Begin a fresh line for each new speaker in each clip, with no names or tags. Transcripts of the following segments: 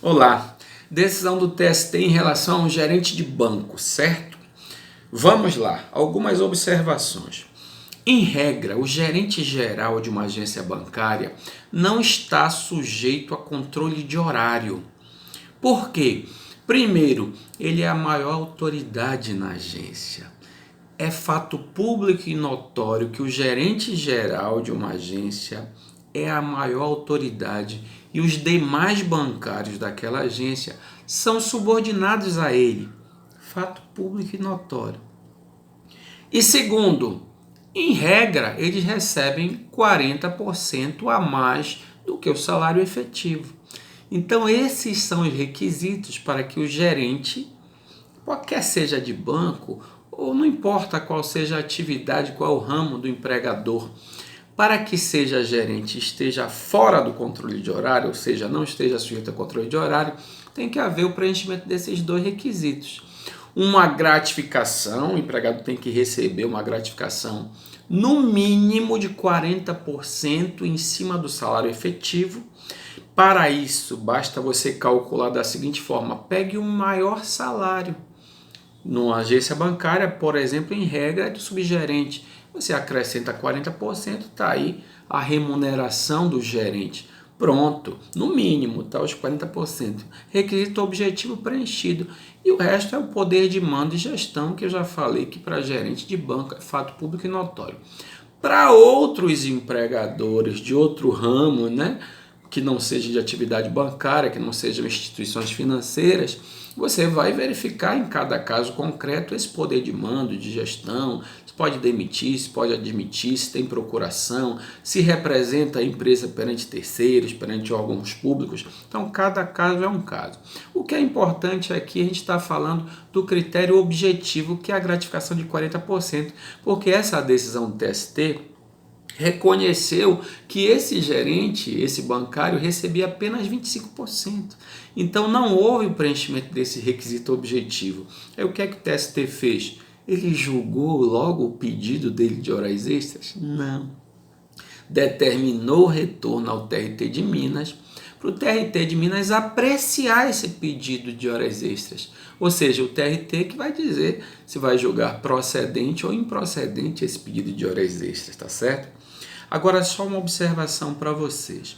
Olá, decisão do TST em relação ao gerente de banco, certo? Vamos lá, algumas observações. Em regra, o gerente geral de uma agência bancária não está sujeito a controle de horário. Por quê? Primeiro, ele é a maior autoridade na agência. É fato público e notório que o gerente geral de uma agência é a maior autoridade e os demais bancários daquela agência são subordinados a ele. Fato público e notório. E segundo, em regra, eles recebem 40% a mais do que o salário efetivo. Então, esses são os requisitos para que o gerente, quer seja de banco, ou não importa qual seja a atividade, qual o ramo do empregador, para que seja gerente esteja fora do controle de horário, ou seja, não esteja sujeito a controle de horário, tem que haver o preenchimento desses dois requisitos. Uma gratificação, o empregado tem que receber uma gratificação no mínimo de 40% em cima do salário efetivo. Para isso, basta você calcular da seguinte forma: pegue o maior salário. Numa agência bancária, por exemplo, em regra é do subgerente. Você acrescenta 40%, está aí a remuneração do gerente. Pronto, no mínimo, tá os 40%. Requisito objetivo preenchido. E o resto é o poder de mando e gestão, que eu já falei que para gerente de banco é fato público e notório. Para outros empregadores de outro ramo, né, que não seja de atividade bancária, que não sejam instituições financeiras, você vai verificar em cada caso concreto esse poder de mando, de gestão, se pode demitir, se pode admitir, se tem procuração, se representa a empresa perante terceiros, perante órgãos públicos. Então, cada caso é um caso. O que é importante aqui, a gente está falando do critério objetivo, que é a gratificação de 40%, porque essa decisão do TST reconheceu que esse gerente, esse bancário, recebia apenas 25%. Então não houve o preenchimento desse requisito objetivo. Aí o que é que o TST fez? Ele julgou logo o pedido dele de horas extras? Não. Determinou o retorno ao TRT de Minas, para o TRT de Minas apreciar esse pedido de horas extras. Ou seja, o TRT que vai dizer se vai julgar procedente ou improcedente esse pedido de horas extras, tá certo? Agora, só uma observação para vocês.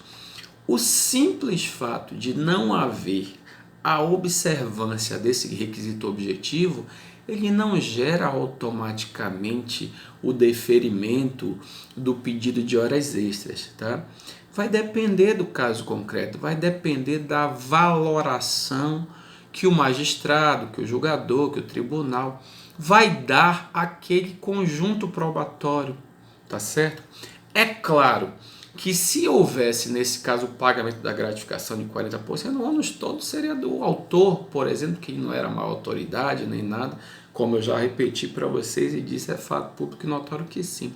O simples fato de não haver a observância desse requisito objetivo, ele não gera automaticamente o deferimento do pedido de horas extras, tá? Vai depender do caso concreto, vai depender da valoração que o magistrado, que o julgador, que o tribunal vai dar àquele conjunto probatório, tá certo? É claro que se houvesse, nesse caso, o pagamento da gratificação de 40%, o ônus todo seria do autor, por exemplo, que não era uma autoridade nem nada, como eu já repeti para vocês e disse, é fato público e notório que sim.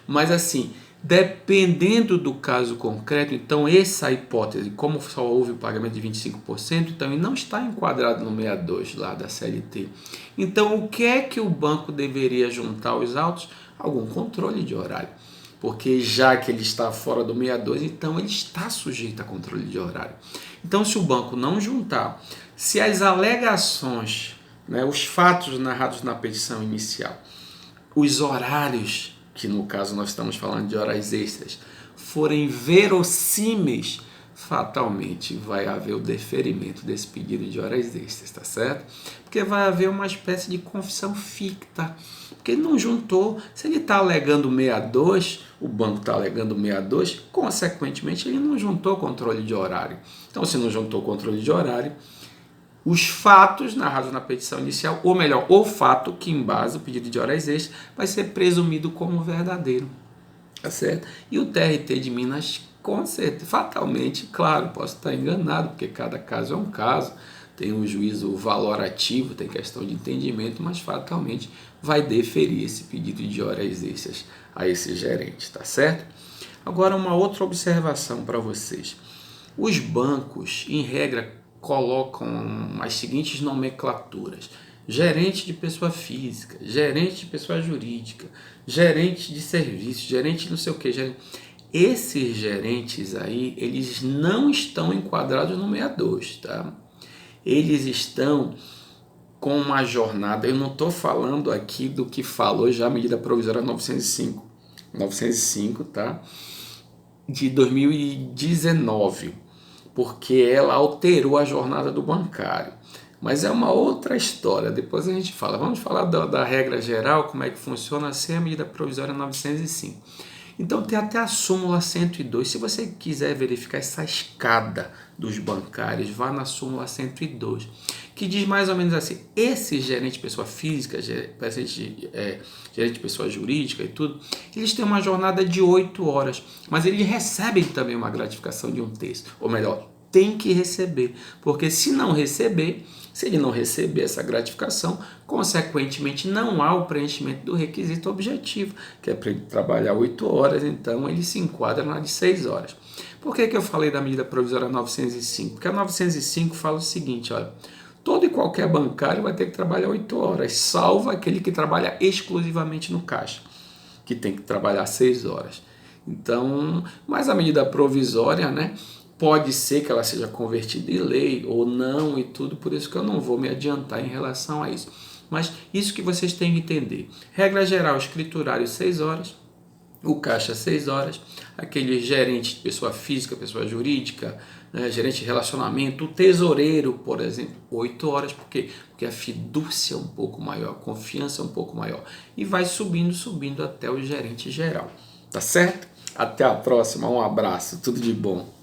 Mas assim, dependendo do caso concreto, então essa hipótese, como só houve o pagamento de 25%, então ele não está enquadrado no 62 lá da CLT. Então o que é que o banco deveria juntar aos autos? Algum controle de horário. Porque já que ele está fora do 62, então ele está sujeito a controle de horário. Então, se o banco não juntar, se as alegações, né, os fatos narrados na petição inicial, os horários, que no caso nós estamos falando de horas extras, forem verossímeis, fatalmente vai haver o deferimento desse pedido de horas extras, tá certo? Porque vai haver uma espécie de confissão ficta, porque ele não juntou. Se ele está alegando 62, o banco está alegando 62, consequentemente ele não juntou controle de horário. Então, se não juntou controle de horário, os fatos narrados na petição inicial, ou melhor, o fato que embasa o pedido de horas extras, vai ser presumido como verdadeiro, tá certo? E o TRT de Minas, com certeza, fatalmente, claro, posso estar enganado, porque cada caso é um caso, tem um juízo valorativo, tem questão de entendimento, mas fatalmente vai deferir esse pedido de horas extras a esse gerente, tá certo? Agora, uma outra observação para vocês. Os bancos, em regra, colocam as seguintes nomenclaturas: gerente de pessoa física, gerente de pessoa jurídica, gerente de serviço, gerente de não sei o que. Esses gerentes aí, eles não estão enquadrados no 62, tá? Eles estão com uma jornada, eu não estou falando aqui do que falou já a medida provisória 905, tá? De 2019, porque ela alterou a jornada do bancário. Mas é uma outra história, depois a gente fala. Vamos falar da regra geral, como é que funciona sem a medida provisória 905. Então tem até a súmula 102. Se você quiser verificar essa escada dos bancários, vá na súmula 102, que diz mais ou menos assim: esse gerente de pessoa física, gerente de pessoa jurídica e tudo, eles têm uma jornada de 8 horas, mas eles recebem também uma gratificação de 1/3, ou melhor, tem que receber, porque se ele não receber essa gratificação, consequentemente não há o preenchimento do requisito objetivo, que é para ele trabalhar 8 horas, então ele se enquadra na de 6 horas. Por que eu falei da medida provisória 905? Porque a 905 fala o seguinte, olha, todo e qualquer bancário vai ter que trabalhar 8 horas, salvo aquele que trabalha exclusivamente no caixa, que tem que trabalhar 6 horas. Então, mas a medida provisória, né, pode ser que ela seja convertida em lei ou não e tudo, por isso que eu não vou me adiantar em relação a isso. Mas isso que vocês têm que entender. Regra geral, escriturário 6 horas, o caixa 6 horas, aquele gerente de pessoa física, pessoa jurídica, né, gerente de relacionamento, o tesoureiro, por exemplo, 8 horas, por quê? Porque a fidúcia é um pouco maior, a confiança é um pouco maior, e vai subindo até o gerente geral, tá certo? Até a próxima, um abraço, tudo de bom.